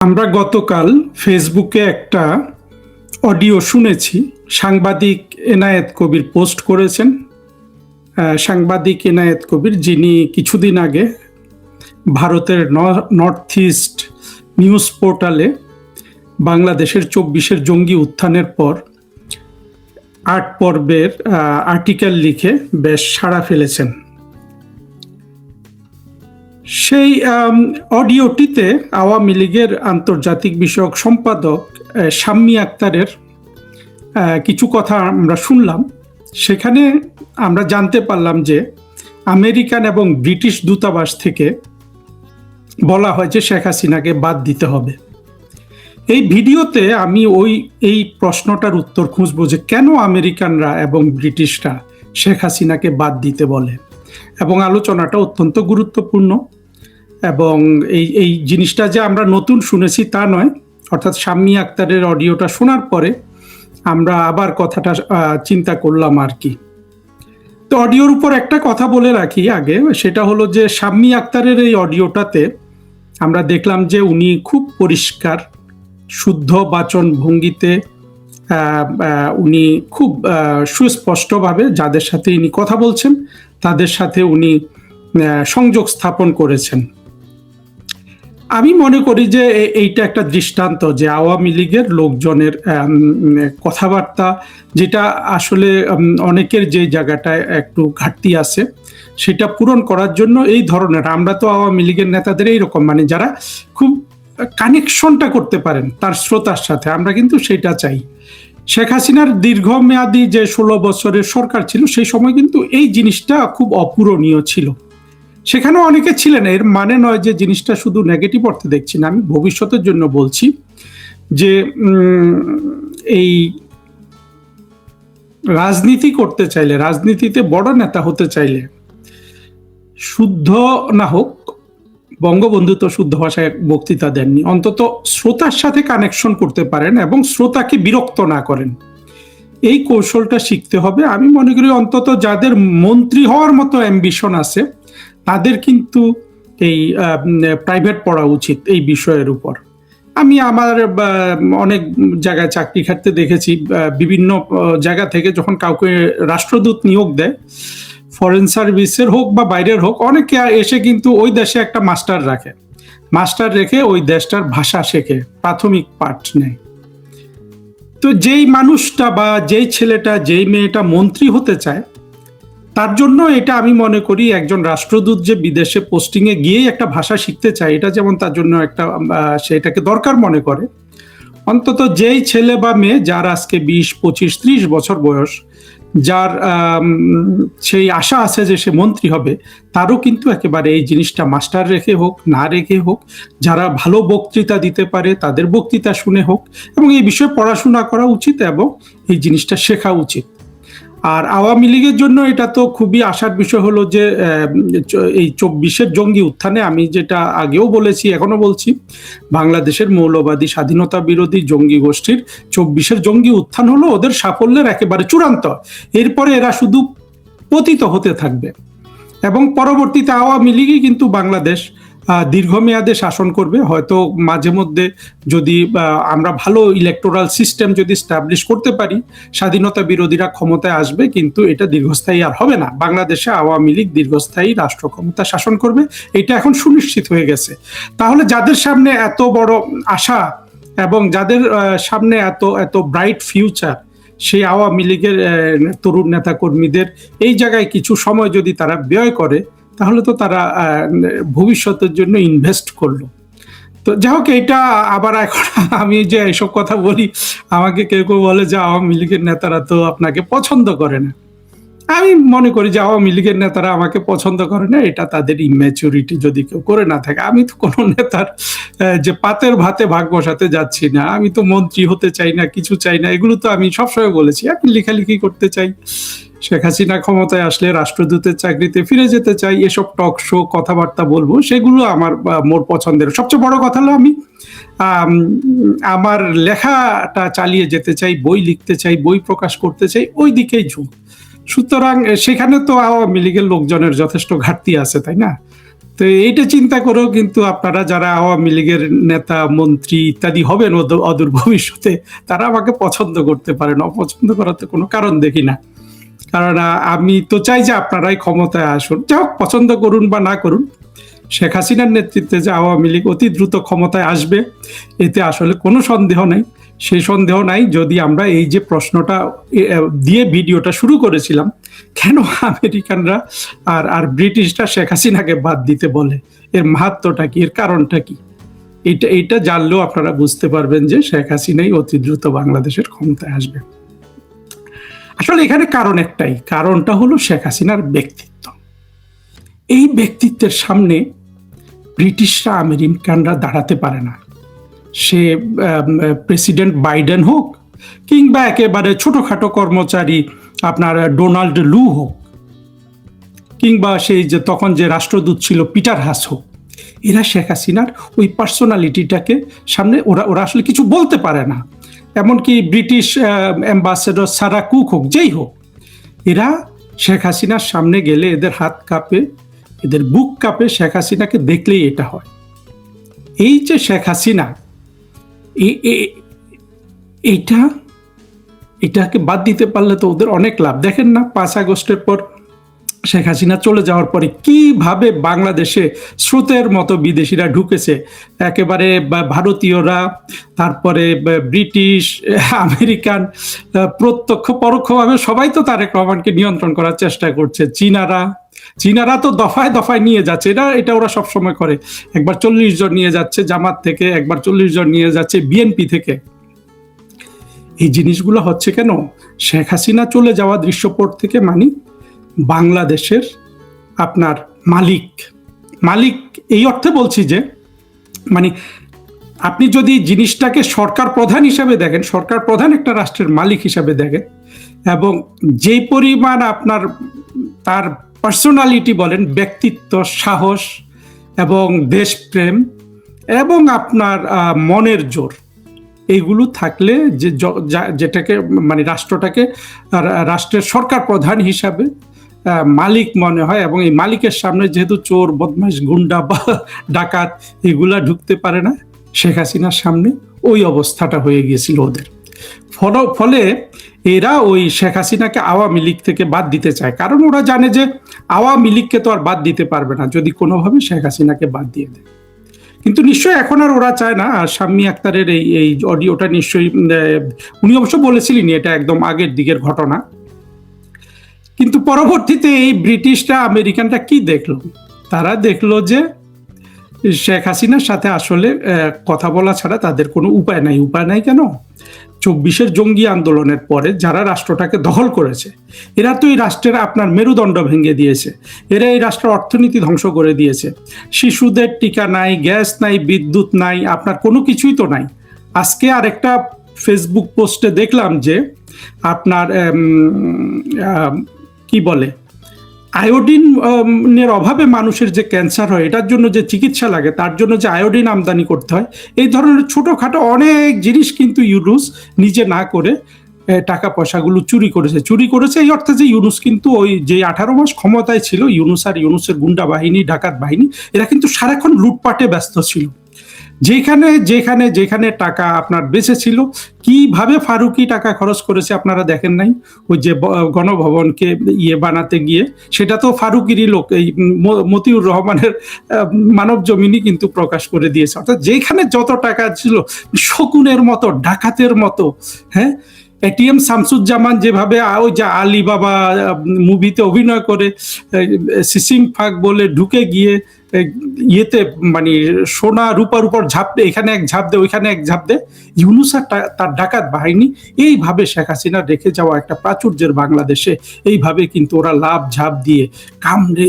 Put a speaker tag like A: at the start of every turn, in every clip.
A: আমরা গতকাল ফেসবুকে একটা অডিও শুনেছি। সাংবাদিক এনায়েত কবির পোস্ট করেছেন। সাংবাদিক এনায়েত কবির, যিনি কিছুদিন আগে ভারতের নর্থ ইস্ট নিউজ পোর্টালে বাংলাদেশের ২৪-এর জঙ্গি উত্থানের পর ৮ পর্বের আর্টিকেল লিখে বেশ সাড়া ফেলেছেন। সেই অডিওটিতে আওয়ামী লীগের আন্তর্জাতিক বিষয়ক সম্পাদক শাম্মী আক্তারের কিছু কথা আমরা শুনলাম। সেখানে আমরা জানতে পারলাম যে আমেরিকান এবং ব্রিটিশ দূতাবাস থেকে বলা হয় যে শেখ হাসিনাকে বাদ দিতে হবে। এই ভিডিওতে আমি এই প্রশ্নটার উত্তর খুঁজবো যে কেন আমেরিকানরা এবং ব্রিটিশরা শেখ হাসিনাকে বাদ দিতে বলে, এবং আলোচনাটা অত্যন্ত গুরুত্বপূর্ণ। এবং এই জিনিসটা যে আমরা নতুন শুনেছি তা নয়, অর্থাৎ শাম্মী আক্তারের অডিওটা শোনার পরে আমরা আবার কথাটা চিন্তা করলাম আর কি। তো অডিওর উপর একটা কথা বলে রাখি আগে, সেটা হলো যে শাম্মী আক্তারের এই অডিওটাতে আমরা দেখলাম যে উনি খুব পরিষ্কার শুদ্ধ বাচন ভঙ্গিতে উনি খুব সুস্পষ্টভাবে যাদের সাথে ইনি কথা বলছেন তাদের সাথে উনি সংযোগ স্থাপন করেছেন। আমি মনে করি যে এইটা একটা দৃষ্টান্ত যে আওয়ামী লীগের লোকজনের কথাবার্তা, যেটা আসলে অনেকের যে জায়গাটায় একটু ঘাটতি আছে সেটা পূরণ করার জন্য এই ধরনের, আমরা তো আওয়ামী লীগের নেতাদের এইরকম, মানে যারা খুব কানেকশনটা করতে পারেন তার শ্রোতার সাথে, আমরা কিন্তু সেটা চাই। শেখ হাসিনার দীর্ঘমেয়াদী যে ১৬ বছরের সরকার ছিল সেই সময় কিন্তু এই জিনিসটা খুব অপূরণীয় ছিল। সেখানেও অনেকে ছিলেন, এর মানে নয় যে জিনিসটা শুধু নেগেটিভ অর্থে দেখছি না, আমি ভবিষ্যতের জন্য বলছি যে এই রাজনীতি করতে চাইলে, রাজনীতিতে বড় নেতা হতে চাইলে শুদ্ধ না হোক, বঙ্গবন্ধু তো শুদ্ধ ভাষায় বক্তৃতা দেননি, অন্তত শ্রোতার সাথে কানেকশন করতে পারেন এবং শ্রোতাকে বিরক্ত না করেন, এই কৌশলটা শিখতে হবে। আমি মনে করি অন্তত যাদের মন্ত্রী হওয়ার মতো অ্যাম্বিশন আছে তাদের কিন্তু এই প্রাইভেট পড়া উচিত এই বিষয়ের উপর। আমি আমার অনেক জায়গায় চাকরি খাটতে দেখেছি, বিভিন্ন জায়গা থেকে যখন কাউকে রাষ্ট্রদূত নিয়োগ দেয়, ফরেন সার্ভিসের হোক বা বাইরের হোক, অনেকে এসে কিন্তু ওই দেশে একটা মাস্টার রেখে ওই দেশটার ভাষা শেখে, প্রাথমিক পাঠ নেয়। তো যেই মানুষটা বা যেই ছেলেটা যেই মেয়েটা মন্ত্রী হতে চায় তার জন্য এটা আমি মনে করি একজন রাষ্ট্রদূত যে বিদেশে পোস্টিংয়ে গিয়েই একটা ভাষা শিখতে চায়, এটা যেমন তার জন্য একটা সেটাকে দরকার মনে করে, অন্তত যেই ছেলে বা মেয়ে যার আজকে ২০, ২৫, ৩০ বছর বয়স, যার সেই আশা আছে যে সে মন্ত্রী হবে, তারও কিন্তু একেবারে এই জিনিসটা মাস্টার রেখে হোক না রেখে হোক, যারা ভালো বক্তৃতা দিতে পারে তাদের বক্তৃতা শুনে হোক, এবং এই বিষয়ে পড়াশোনা করা উচিত এবং এই জিনিসটা শেখা উচিত। আর আওয়ামী লীগের জন্য এটা তো খুবই আশার বিষয় হলো যে এই ২৪-এর জঙ্গি উত্থানে, আমি যেটা আগেও বলেছি এখনো বলছি, বাংলাদেশের মৌলবাদী স্বাধীনতা বিরোধী জঙ্গি গোষ্ঠীর ২৪-এর জঙ্গি উত্থান হলো ওদের সাফল্যের একেবারে চূড়ান্ত। এরপরে এরা শুধু পতিত হতে থাকবে এবং পরবর্তীতে আওয়ামী লীগই কিন্তু বাংলাদেশ দীর্ঘমেয়াদে শাসন করবে। হয়তো মাঝে মধ্যে যদি আমরা ভালো ইলেকটোরাল সিস্টেম যদি স্টাবলিশ করতে পারি, স্বাধীনতা বিরোধীরা ক্ষমতায় আসবে, কিন্তু এটা দীর্ঘস্থায়ী আর হবে না। বাংলাদেশে আওয়ামী লীগ দীর্ঘস্থায়ী রাষ্ট্র ক্ষমতা শাসন করবে, এটা এখন সুনিশ্চিত হয়ে গেছে। তাহলে যাদের সামনে এত বড় আশা এবং যাদের সামনে এত এত ব্রাইট ফিউচার, সেই আওয়ামী লীগের তরুণ নেতা কর্মীদের এই জায়গায় কিছু সময় যদি তারা ব্যয় করে, তাহলে তো তারা ভবিষ্যতের জন্য ইনভেস্ট করলো। তো যাই হোক, এটা আবার এখন আমি যে এইসব কথা বলি, আমাকে কেউ কেউ বলে যে আওয়ামী লীগের নেতারা তো আপনাকে পছন্দ করে না। আমি মনে করি যে আওয়ামী লীগের নেতারা আমাকে পছন্দ করে না, এটা তাদের ইম্যাচুরিটি, যদি কেউ করে না থাকে। আমি তো কোনো নেতার যে পাতের ভাতে ভাগ বসাতে যাচ্ছি না, আমি তো মন্ত্রী হতে চাই না, কিছু চাই না, এগুলো তো আমি সবসময় বলেছি। আমি লেখালেখি করতে চাই, শেখ হাসিনা ক্ষমতায় আসলে রাষ্ট্রদূতের চাকরিতে ফিরে যেতে চাই, এসব টক শো কথাবার্তা বলবো, সেগুলো আমার মোর পছন্দের। সবচেয়ে বড় কথা হলো আমি আমার লেখাটা চালিয়ে যেতে চাই, বই লিখতে চাই, বই প্রকাশ করতে চাই, ওই দিকেই ঝুঁক। সুতরাং সেখানে তো আওয়ামী লীগের লোকজনের যথেষ্ট ঘাটতি আছে, তাই না? তো এইটা চিন্তা করেও কিন্তু আপনারা যারা আওয়ামী লীগের নেতা মন্ত্রী ইত্যাদি হবেন অদূর ভবিষ্যতে, তারা আমাকে পছন্দ করতে পারেন, অপছন্দ করাতে কোনো কারণ দেখি না। কারণ আমি তো চাই যে আপনারাই ক্ষমতায় আসুন, যাই হোক পছন্দ করুন বা না করুন, শেখ হাসিনার নেতৃত্বে যে আওয়ামী লীগ অতি দ্রুত ক্ষমতায় আসবে এতে আসলে কোনো সন্দেহ নেই। সেই সন্দেহ নাই যদি আমরা এই যে প্রশ্নটা দিয়ে ভিডিওটা শুরু করেছিলাম, কেন আমেরিকানরা আর ব্রিটিশরা শেখ হাসিনাকে বাদ দিতে বলে, এর মাহাত্ম্যটা কি, এর কারণটা কি, এইটা জানলেও আপনারা বুঝতে পারবেন যে শেখ হাসিনাই অতি দ্রুত বাংলাদেশের ক্ষমতায় আসবে। আসলে এখানে কারণ একটাই, কারণটা হলো শেখ হাসিনার ব্যক্তিত্ব। এই ব্যক্তিত্বের সামনে ব্রিটিশরা আমেরিকানরা দাঁড়াতে পারে না। সে প্রেসিডেন্ট বাইডেন হোক কিংবা একেবারে ছোটখাটো কর্মচারী আপনার ডোনাল্ড লু হোক, কিংবা সেই যে তখন যে রাষ্ট্রদূত ছিল পিটার হাস হোক, এরা শেখ হাসিনার ওই পার্সোনালিটিটাকে সামনে ওরা আসলে কিছু বলতে পারে না। এমনকি ব্রিটিশ অ্যাম্বাসেডর সারা কুক হোক, যেই হোক, এরা শেখ হাসিনার সামনে গেলে এদের হাত কাঁপে, এদের বুক কাঁপে, শেখ হাসিনাকে দেখলেই এটা হয়। এই যে শেখ হাসিনা, এটাকে বাদ দিতে পারলে তো ওদের অনেক লাভ। দেখেন না 5 আগস্টের পর শেখ হাসিনা চলে যাওয়ার পরে কিভাবে বাংলাদেশে স্রোতের মতো বিদেশিরা ঢুকেছে, একেবারে ভারতীয়রা, তারপরে ব্রিটিশ, আমেরিকান, প্রত্যক্ষ পরোক্ষভাবে সবাই তো তারেক রহমানকে নিয়ন্ত্রণ করার চেষ্টা করছে। চীনারা তো দফায় দফায় নিয়ে যাচ্ছে, এটা ওরা সবসময় করে। একবার 40 জন নিয়ে যাচ্ছে জামাত থেকে, একবার 40 জন নিয়ে যাচ্ছে বিএনপি থেকে। এই জিনিসগুলো হচ্ছে কেন? শেখ হাসিনা চলে যাওয়া দৃশ্যপট থেকে বাংলাদেশের আপনার মালিক এই অর্থে বলছি যে আপনি যদি জিনিসটাকে সরকার প্রধান হিসাবে দেখেন, সরকার প্রধান একটা রাষ্ট্রের মালিক হিসাবে দেখেন, এবং যে পরিমাণ আপনার তার পার্সোনালিটি বলেন, ব্যক্তিত্ব, সাহস এবং দেশপ্রেম এবং আপনার মনের জোর, এইগুলো থাকলে যেটাকে রাষ্ট্রটাকে রাষ্ট্রের সরকার প্রধান হিসাবে মালিক মনে হয়, এবং এই মালিকের সামনে যেহেতু চোর, বদমাইশ, গুন্ডা বা ডাকাত এগুলা ঢুকতে পারে না, শেখ হাসিনার সামনে ওই অবস্থাটা হয়ে গিয়েছিল ওদের। ফলে এরা ওই শেখ হাসিনাকে আওয়ামী লীগ থেকে বাদ দিতে চায়, কারণ ওরা জানে যে আওয়ামী লীগকে তো আর বাদ দিতে পারবে না যদি কোনোভাবে শেখ হাসিনাকে বাদ দিয়ে দেয়। কিন্তু নিশ্চয়ই এখন আর ওরা চায় না। আর শাম্মী আক্তারের এই অডিওটা নিশ্চয়ই উনি অবশ্য বলেছিলেন এটা একদম আগের দিকের ঘটনা, কিন্তু পরবর্তীতে এই ব্রিটিশরা, আমেরিকানরা কি দেখলো? তারা দেখলো যে শেখ হাসিনার সাথে আসলে কথা বলা ছাড়া তাদের কোনো উপায় নাই। উপায় নাই কেন? 24-এর জঙ্গি আন্দোলনের পরে যারা রাষ্ট্রটাকে দখল করেছে, এরা তো এই রাষ্ট্রের আপনার মেরুদণ্ড ভেঙে দিয়েছে, এরা এই রাষ্ট্রের অর্থনীতি ধ্বংস করে দিয়েছে। শিশুদের টিকা নাই, গ্যাস নাই, বিদ্যুৎ নাই, আপনার কোনো কিছুই তো নাই। আজকে আরেকটা ফেসবুক পোস্টে দেখলাম যে আপনার কি বলে, আয়োডিনের অভাবে মানুষের যে ক্যান্সার হয়, এটার জন্য যে চিকিৎসা লাগে, তার জন্য যে আয়োডিন আমদানি করতে হয়, এই ধরনের ছোটোখাটো অনেক জিনিস কিন্তু ইউনুস নিজে না করে টাকা পয়সাগুলো চুরি করেছে এই অর্থে যে ইউনুস কিন্তু ওই যে 18 মাস ক্ষমতায় ছিল, ইউনুস আর ইউনুসের গুন্ডা বাহিনী, ডাকাত বাহিনী, এরা কিন্তু সারাক্ষণ লুটপাটে ব্যস্ত ছিল। যেখানে টাকা আপনার বেঁচে ছিল, কিভাবে ফারুকি টাকা খরচ করেছে আপনারা দেখেন নাই? ওই যে গণভবনকে বানাতে গিয়ে, সেটা তো ফারুকিরই লোক, এই মতিউর রহমানের মানব জমিনই কিন্তু প্রকাশ করে দিয়েছে। অর্থাৎ যেখানে যত টাকা ছিল, শকুনের মতো, ডাকাতের মতো, হ্যাঁ, এটিএম শামসুজ্জামান যেভাবে ওই যে আলী বাবা মুভিতে অভিনয় করে সিসিং ফাঁক বলে ঢুকে গিয়ে ইয়েতে সোনা রূপার উপর ঝাঁপ দে, এখানে এক ঝাঁপ দে, ওইখানে এক ঝাঁপ দে, ইউনুস আর তার ডাকাত বাহিনী এইভাবে শেখ হাসিনা রেখে যাওয়া একটা প্রাচুর্যের বাংলাদেশে এইভাবে কিন্তু ওরা লাভ ঝাঁপ দিয়ে কামড়ে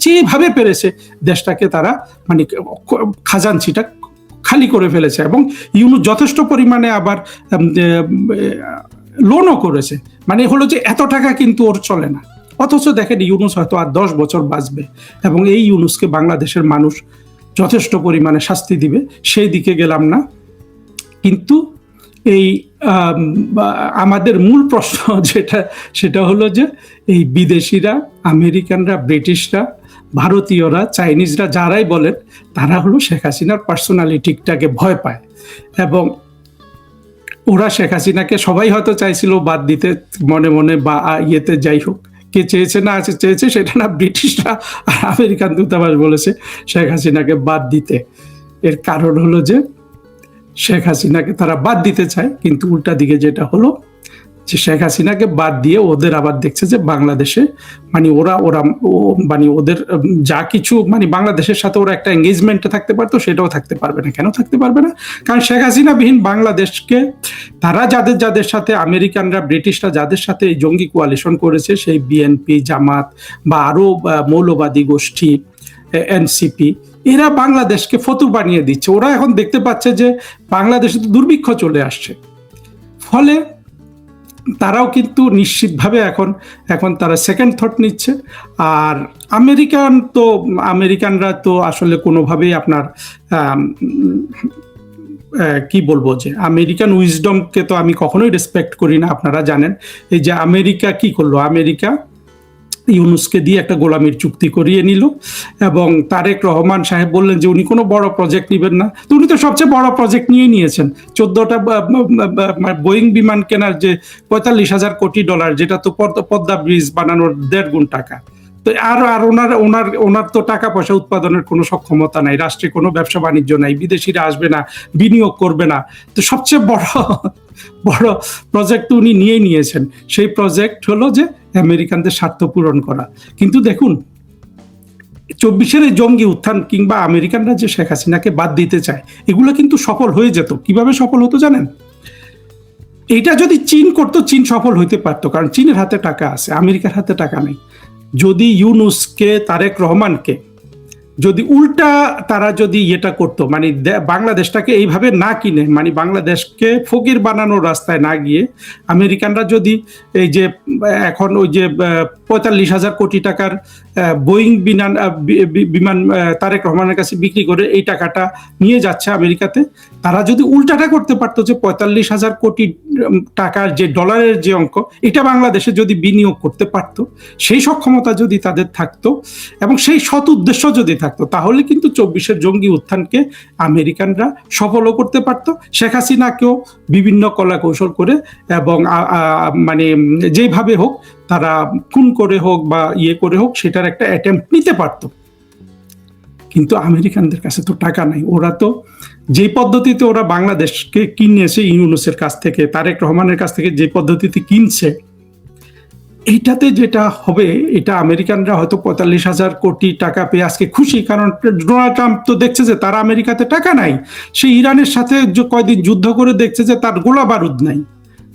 A: যেভাবে পেরেছে দেশটাকে তারা খাজানচিটা খালি করে ফেলেছে। এবং ইউনুস যথেষ্ট পরিমাণে আবার লোনও করেছে। হলো যে এত টাকা কিন্তু ওর চলে না। অথচ দেখেন ইউনুস হয়তো আর 10 বছর বাঁচবে, এবং এই ইউনুসকে বাংলাদেশের মানুষ যথেষ্ট পরিমাণে শাস্তি দিবে, সেই দিকে গেলাম না। কিন্তু এই আমাদের মূল প্রশ্ন সেটা হলো যে এই বিদেশিরা, আমেরিকানরা, ব্রিটিশরা ভারতীয়রা, চাইনিজরা, যারাই বলেন, তারা হলো শেখ হাসিনার পার্সোনালিটিটাকে ভয় পায়। এবং ওরা শেখ হাসিনাকে সবাই হয়তো চাইছিল বাদ দিতে মনে মনে বা ইয়েতে, যাই হোক, কে চেয়েছে না চেয়েছে সেটা না, ব্রিটিশরা আর আমেরিকান দূতাবাস বলেছে শেখ হাসিনাকে বাদ দিতে। এর কারণ হলো যে শেখ হাসিনাকে তারা বাদ দিতে চায়, কিন্তু উল্টা দিকে যেটা হলো যে শেখ হাসিনাকে বাদ দিয়ে ওদের আবার দেখছে যে বাংলাদেশে মানে মানে ওদের যা কিছু মানে বাংলাদেশের সাথে ওরা একটা এঙ্গেজমেন্টে থাকতে পারতো, সেটাও থাকতে পারবে না। কেন থাকতে পারবে না? কারণ শেখ হাসিনাবিহীন বাংলাদেশকে তারা যাদের সাথে, আমেরিকানরা, ব্রিটিশরা যাদের সাথে এই জঙ্গি কোয়ালিশন করেছে, সেই বিএনপি, জামাত বা আরো মৌলবাদী গোষ্ঠী, এনসিপি, এরা বাংলাদেশকে ফতুর বানিয়ে দিচ্ছে। ওরা এখন দেখতে পাচ্ছে যে বাংলাদেশে তো দুর্ভিক্ষ চলে আসছে, ফলে তারাও কিন্তু নিশ্চিতভাবে এখন তারা সেকেন্ড থট নিচ্ছে। আর আমেরিকানরা তো আসলে কোনোভাবেই আপনার কি বলবো, যে আমেরিকান উইজডমকে তো আমি কখনোই রেসপেক্ট করি না। আপনারা জানেন এই যে আমেরিকা কি করলো, আমেরিকা ইউনুসকে দিয়ে একটা গোলামির চুক্তি করিয়ে নিল, এবং তারেক রহমান সাহেব বললেন যে উনি কোনো বড় প্রজেক্ট নেবেন না। তো উনি তো সবচেয়ে বড় প্রজেক্ট নিয়ে নিয়েছেন, 14টা বোয়িং বিমান কেনার যে $45,000 কোটি, যেটা তো পদ্মা ব্রিজ বানানোর 1.5 গুণ টাকা। তো আর ওনার তো টাকা পয়সা উৎপাদনের কোনো সক্ষমতা নাই, রাষ্ট্রে কোনো ব্যবসা বাণিজ্য নাই, বিদেশিরা আসবে না, বিনিয়োগ করবে না। তো সবচেয়ে বড় প্রজেক্ট উনি নিয়ে নিয়েছেন। সেই প্রজেক্ট হলো যে আমেরিকানদের স্বার্থ পূরণ করা। কিন্তু দেখুন, 24-এর এই জঙ্গি উত্থান কিংবা আমেরিকানরা যে শেখ হাসিনাকে বাদ দিতে চায়, এগুলো কিন্তু সফল হয়ে যেত। কিভাবে সফল হতো জানেন? এটা যদি চীন করতো, চীন সফল হইতে পারতো, কারণ চীনের হাতে টাকা আছে, আমেরিকার হাতে টাকা নেই। যদি ইউনুসকে, তারেক রহমানকে যদি উল্টা তারা যদি এটা করতো, মানে বাংলাদেশটাকে এইভাবে না কিনে, মানে বাংলাদেশকে ফকির বানানোর রাস্তায় না গিয়ে, আমেরিকানরা যদি এই যে এখন ওই যে 45,000 কোটি টাকার বোয়িং বিমান তারেক রহমানের কাছে বিক্রি করে এই টাকাটা নিয়ে যাচ্ছে আমেরিকাতে, তারা যদি উল্টাটা করতে পারতো যে 45,000 কোটি টাকার যে ডলারের যে অঙ্ক, এটা বাংলাদেশে যদি বিনিয়োগ করতে পারতো, সেই সক্ষমতা যদি তাদের থাকতো এবং সেই সৎ উদ্দেশ্য যদি থাকতো, তাহলে কিন্তু 24-এর জঙ্গি উত্থানকে আমেরিকানরা সফলও করতে পারতো। শেখ হাসিনাকেও বিভিন্ন কলা কৌশল করে এবং মানে যেভাবে হোক তারা খুন করে হোক বা করে হোক, সেটার একটা অ্যাটেম্প্ট নিতে পারতো। কিন্তু আমেরিকানদের কাছে তো টাকা নাই। ওরা তো যে পদ্ধতিতে ওরা বাংলাদেশকে কিনেছে ইউনুসের কাছ থেকে, তারেক রহমানের কাছ থেকে যে পদ্ধতিতে কিনছে, এইটাতে যেটা হবে, এটা আমেরিকানরা হয়তো 45,000 কোটি টাকা পেয়ে আজকে খুশি, কারণ ডোনাল্ড ট্রাম্প তো দেখছে যে তার আমেরিকাতে টাকা নাই। সে ইরানের সাথে কয়দিন যুদ্ধ করে দেখছে যে তার গোলা বারুদ নাই।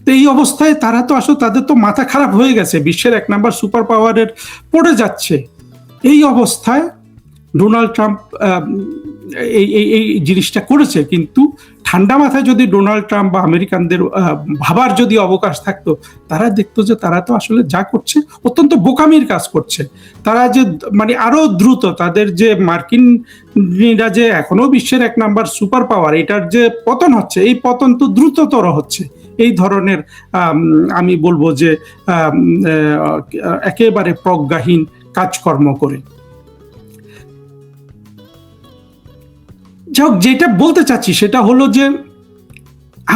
A: তো এই অবস্থায় তারা তো আসলে, তাদের তো মাথা খারাপ হয়ে গেছে, বিশ্বের 1 নাম্বার সুপার পাওয়ারের পড়ে যাচ্ছে। এই অবস্থায় ডোনাল্ড ট্রাম্প এই জিনিসটা করেছে। কিন্তু ঠান্ডা মাথায় যদি ডোনাল্ড ট্রাম্প বা আমেরিকানদের ভাবার যদি অবকাশ থাকতো, তারা দেখতো যে তারা তো আসলে যা করছে অত্যন্ত বোকামির কাজ করছে। তারা যে মানে আরো দ্রুত তাদের যে মার্কিনরা যে এখনো বিশ্বের 1 নাম্বার সুপার পাওয়ার, এটার যে পতন হচ্ছে, এই পতন তো দ্রুততর হচ্ছে এই ধরনের আমি বলবো যে একেবারে প্রজ্ঞাহীন কাজকর্ম করে। যেটা বলতে চাচ্ছি সেটা হলো যে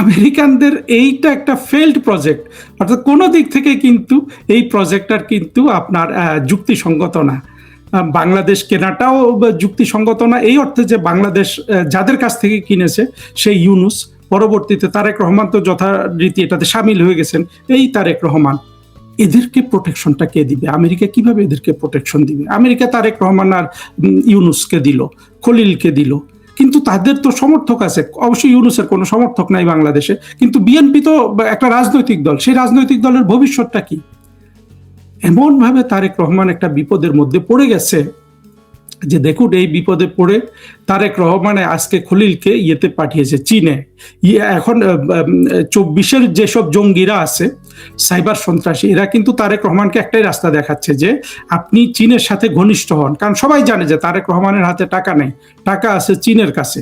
A: আমেরিকানদের এইটা একটা ফেল্ড প্রজেক্ট, অর্থাৎ কোনো দিক থেকে কিন্তু এই প্রজেক্টটার কিন্তু আপনার যুক্তিসঙ্গত না। বাংলাদেশ কেনাটাও যুক্তিসঙ্গত না, এই অর্থে যে বাংলাদেশ যাদের কাছ থেকে কিনেছে, সেই ইউনুস, পরবর্তীতে তারেক রহমান তো যথারীতি এটাতে সামিল হয়ে গেছেন, এই তারেক রহমান, এদেরকে প্রোটেকশনটা কে দিবে? আমেরিকা কিভাবে এদেরকে প্রোটেকশন দিবে? আমেরিকা তারেক রহমান আর ইউনুসকে দিল, খলিলকে দিল, কিন্তু তাদের তো সমর্থক আছে। অবশ্যই ইউনুসের কোনো সমর্থক নাই বাংলাদেশে, কিন্তু বিএনপি তো একটা রাজনৈতিক দল, সেই রাজনৈতিক দলের ভবিষ্যৎটা কি? এমন ভাবে তারেক রহমান একটা বিপদের মধ্যে পড়ে গেছে যে দেখুন, এই বিপদে পড়ে তারেক রহমানে আজকে খলিলকে ইয়েতে পাঠিয়েছে, চীনে। এখন 24-এর যেসব জঙ্গিরা আছে, সাইবার সন্ত্রাসী, এরা কিন্তু তারেক রহমানকে একটাই রাস্তা দেখাচ্ছে যে আপনি চীনের সাথে ঘনিষ্ঠ হন, কারণ সবাই জানে যে তারেক রহমানের হাতে টাকা নেই, টাকা আছে চীনের কাছে।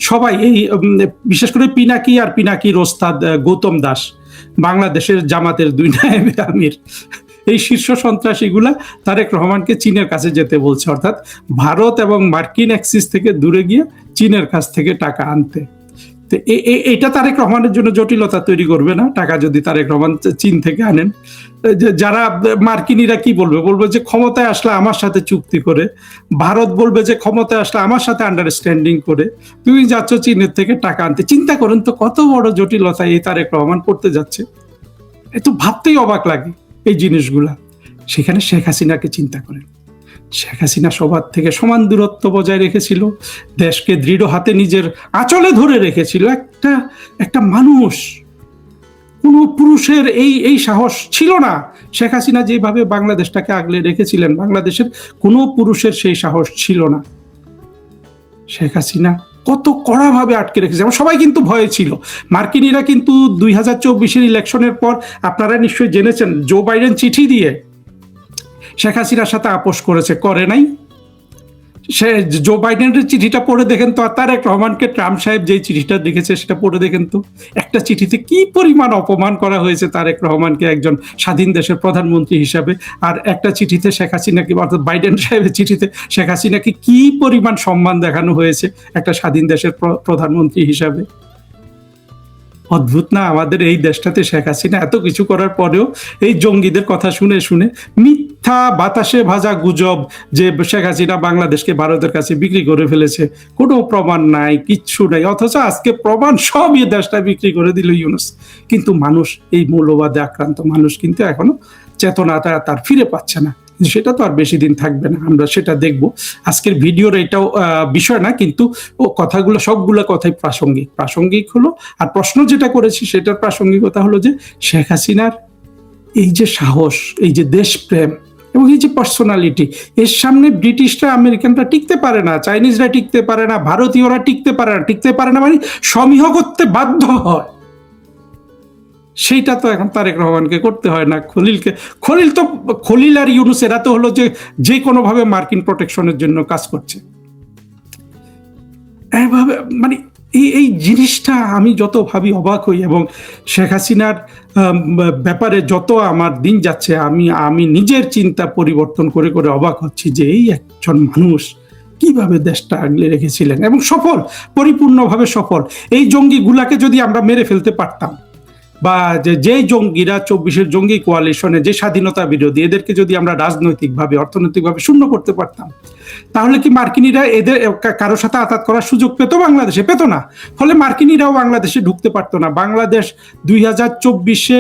A: সবাই এই বিশেষ করে পিনাকির ওস্তাদ গৌতম দাস, বাংলাদেশের জামাতের 2 নায়েবে আমির, এই শীর্ষ সন্ত্রাসীগুলা তারেক রহমানকে চীনের কাছে যেতে বলছে, অর্থাৎ ভারত এবং মার্কিন অ্যাক্সিস থেকে দূরে গিয়ে চীনের কাছ থেকে টাকা আনতে। এটা তারেক রহমানের জন্য জটিলতা তৈরি করবে না? টাকা যদি তারেক রহমান চীন থেকে আনেন, যারা মার্কিনীরা কি বলবে? বলবে যে ক্ষমতায় আসলে আমার সাথে চুক্তি করে, ভারত বলবে যে ক্ষমতায় আসলে আমার সাথে আন্ডারস্ট্যান্ডিং করে তুমি যাচ্ছ চীনের থেকে টাকা আনতে। চিন্তা করেন তো কত বড় জটিলতা এই তারেক রহমান করতে যাচ্ছে। এ তো ভাবতেই অবাক লাগে এই জিনিসগুলা। সেখানে শেখ হাসিনাকে চিন্তা করেন। শেখ হাসিনা সবার থেকে সমান দূরত্ব বজায় রেখেছিল, দেশকে দৃঢ় হাতে নিজের আঁচলে ধরে রেখেছিল। একটা মানুষ, কোন পুরুষের এই সাহস ছিল না। শেখ হাসিনা যেভাবে বাংলাদেশটাকে আগলে রেখেছিলেন, বাংলাদেশের কোনো পুরুষের সেই সাহস ছিল না। শেখ হাসিনা কত কড়াভাবে আটকে রেখেছে, এবং সবাই কিন্তু ভয়ে ছিল। মার্কিনীরা কিন্তু 2024 ইলেকশনের পর আপনারা নিশ্চয়ই জেনেছেন, জো বাইডেন চিঠি দিয়ে শেখ হাসিনার সাথে আপোষ করে নাই? সে জো বাইডেনের চিঠিটা পড়ে দেখেন তো, আর তারেক রহমানকে ট্রাম্প সাহেব যে চিঠিটা লিখেছে সেটা পড়ে দেখেন তো। একটা চিঠিতে কি পরিমাণ অপমান করা হয়েছে তারেক রহমানকে একজন স্বাধীন দেশের প্রধানমন্ত্রী হিসাবে, আর একটা চিঠিতে শেখ হাসিনাকে, অর্থাৎ বাইডেন সাহেবের চিঠিতে শেখ হাসিনাকে কি পরিমাণ সম্মান দেখানো হয়েছে একটা স্বাধীন দেশের প্রধানমন্ত্রী হিসাবে। অদ্ভুত না? আমাদের এই দেশটাতে শেখ হাসিনা এত কিছু করার পরেও এই জঙ্গিদের কথা শুনে শুনে মিথ্যা বাতাসে ভাজা গুজব যে শেখ হাসিনা বাংলাদেশকে ভারতের কাছে বিক্রি করে ফেলেছে, কোনো প্রমাণ নাই, কিচ্ছু নাই। অথচ আজকে প্রমাণ সব এই দেশটা বিক্রি করে দিল ইউনূস। কিন্তু মানুষ, এই মৌলবাদে আক্রান্ত মানুষ কিন্তু এখনো চেতনাটা তার ফিরে পাচ্ছে না। সেটা তো আর বেশি দিন থাকবে না, আমরা সেটা দেখব। আজকের ভিডিওর এটাও বিষয় না, কিন্তু কথাগুলো, সবগুলো কথাই প্রাসঙ্গিক হলো। আর প্রশ্ন যেটা করেছি সেটার প্রাসঙ্গিকতা হলো যে শেখ হাসিনার এই যে সাহস, এই যে দেশপ্রেম এবং এই যে পার্সোনালিটি, এর সামনে ব্রিটিশরা, আমেরিকানরা টিকতে পারে না, চাইনিজরা টিকতে পারে না, ভারতীয়রা টিকতে পারে না মানে সমীহ করতে বাধ্য হয়। সেইটা তো এখন তারেক রহমানকে করতে হয় না, খলিল আর ইউনূস এরা তো হলো যে কোনোভাবে মার্কিন প্রোটেকশনের জন্য কাজ করছে। এইভাবে মানে এই জিনিসটা আমি যত ভাবি অবাক হই, এবং শেখ হাসিনার ব্যাপারে যত আমার দিন যাচ্ছে আমি নিজের চিন্তা পরিবর্তন করে করে অবাক হচ্ছি যে এই একজন মানুষ কিভাবে দেশটা আগলে রেখেছিলেন, এবং পরিপূর্ণভাবে সফল। এই জঙ্গিগুলাকে যদি আমরা মেরে ফেলতে পারতাম, বা যে জঙ্গিরা 24-এর জঙ্গি কোয়ালিশনে, যে স্বাধীনতা বিরোধী, এদেরকে যদি আমরা রাজনৈতিকভাবে, অর্থনৈতিকভাবে শূন্য করতে পারতাম, তাহলে কি মার্কিনীরা এদের কারোর সাথে আঘাত করার সুযোগ পেত? বাংলাদেশে পেত না। ফলে মার্কিনীরাও বাংলাদেশে ঢুকতে পারতো না। বাংলাদেশ 2024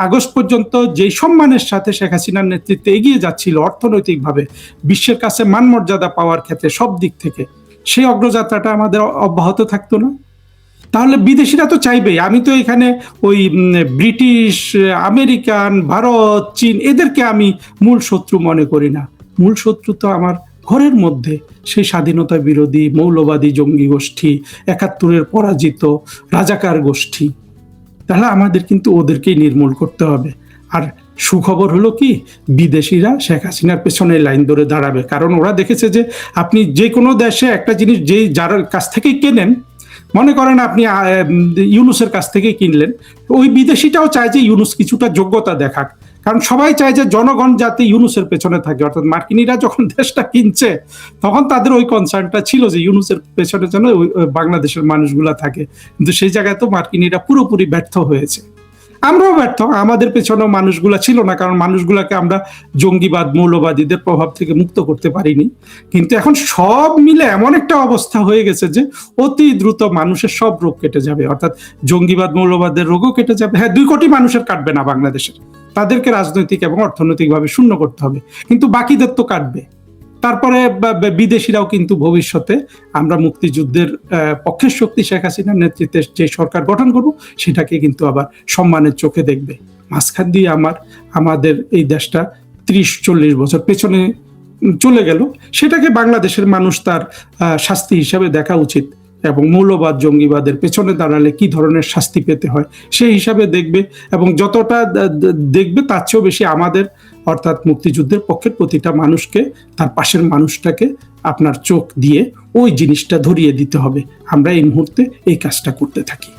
A: আগস্ট পর্যন্ত যেই সম্মানের সাথে শেখ হাসিনার নেতৃত্বে এগিয়ে যাচ্ছিল অর্থনৈতিকভাবে, বিশ্বের কাছে মানমর্যাদা পাওয়ার ক্ষেত্রে, সব দিক থেকে, সেই অগ্রযাত্রাটা আমাদের অব্যাহত থাকতো না। তাহলে বিদেশিরা তো চাইবেই। আমি তো এখানে ওই ব্রিটিশ, আমেরিকান, ভারত, চীন এদেরকে আমি মূল শত্রু মনে করি না। মূল শত্রু তো আমার ঘরের মধ্যে সেই স্বাধীনতা বিরোধী মৌলবাদী জঙ্গি গোষ্ঠী, 71-এর পরাজিত রাজাকার গোষ্ঠী। তাহলে আমাদের কিন্তু ওদেরকেই নির্মূল করতে হবে। আর সুখবর হলো কি, বিদেশিরা শেখ হাসিনার পেছনে লাইন ধরে দাঁড়াবে, কারণ ওরা দেখেছে যে আপনি যে কোনো দেশে একটা জিনিস যার কাছ থেকেই কেনেন, মনে করেন আপনি ইউনূসের কাছ থেকে কিনলেন, ওই বিদেশিটাও চায় যে ইউনূস কিছুটা যোগ্যতা দেখাক, কারণ সবাই চায় যে জনগণ যাতে ইউনূসের পেছনে থাকে। অর্থাৎ মার্কিনীরা যখন দেশটা কিনছে তখন তাদের ওই কনসার্নটা ছিল যে ইউনূসের পেছনে যেন বাংলাদেশের মানুষগুলা থাকে, কিন্তু সেই জায়গায় তো মার্কিনীরা পুরোপুরি ব্যর্থ হয়েছে। আমরাও ব্যর্থ, আমাদের পেছনেও মানুষগুলা ছিল না, কারণ মানুষগুলাকে আমরা জঙ্গিবাদ, মৌলবাদীদের প্রভাব থেকে মুক্ত করতে পারিনি। কিন্তু এখন সব মিলে এমন একটা অবস্থা হয়ে গেছে যে অতি দ্রুত মানুষের সব রোগ কেটে যাবে, অর্থাৎ জঙ্গিবাদ, মৌলবাদের রোগও কেটে যাবে। হ্যাঁ, 2 কোটি মানুষের কাটবে না বাংলাদেশের, তাদেরকে রাজনৈতিক এবং অর্থনৈতিকভাবে শূন্য করতে হবে, কিন্তু বাকিদের তো কাটবে। তারপরে বিদেশিরাও কিন্তু ভবিষ্যতে আমরা মুক্তিযুদ্ধের পক্ষের শক্তি শেখ হাসিনার নেতৃত্বে যে সরকার গঠন করব সেটাকে কিন্তু আবার সম্মানের চোখে দেখবে। মাঝখান দিয়ে আমাদের এই দেশটা 30-40 বছর পেছনে চলে গেল, সেটাকে বাংলাদেশের মানুষ তার শাস্তি হিসাবে দেখা উচিত, এবং মৌলবাদ, জঙ্গিবাদের পেছনে দাঁড়ালে কি ধরনের শাস্তি পেতে হয় সেই হিসাবে দেখবে। এবং যতটা দেখবে তার চেয়েও বেশি আমাদের, অর্থাৎ মুক্তিযুদ্ধের পক্ষের প্রতিটা মানুষকে, তার পাশের মানুষটাকে আপনার চোখ দিয়ে ওই জিনিসটা ধরিয়ে দিতে হবে। আমরা এই মুহূর্তে এই কাজটা করতে থাকি।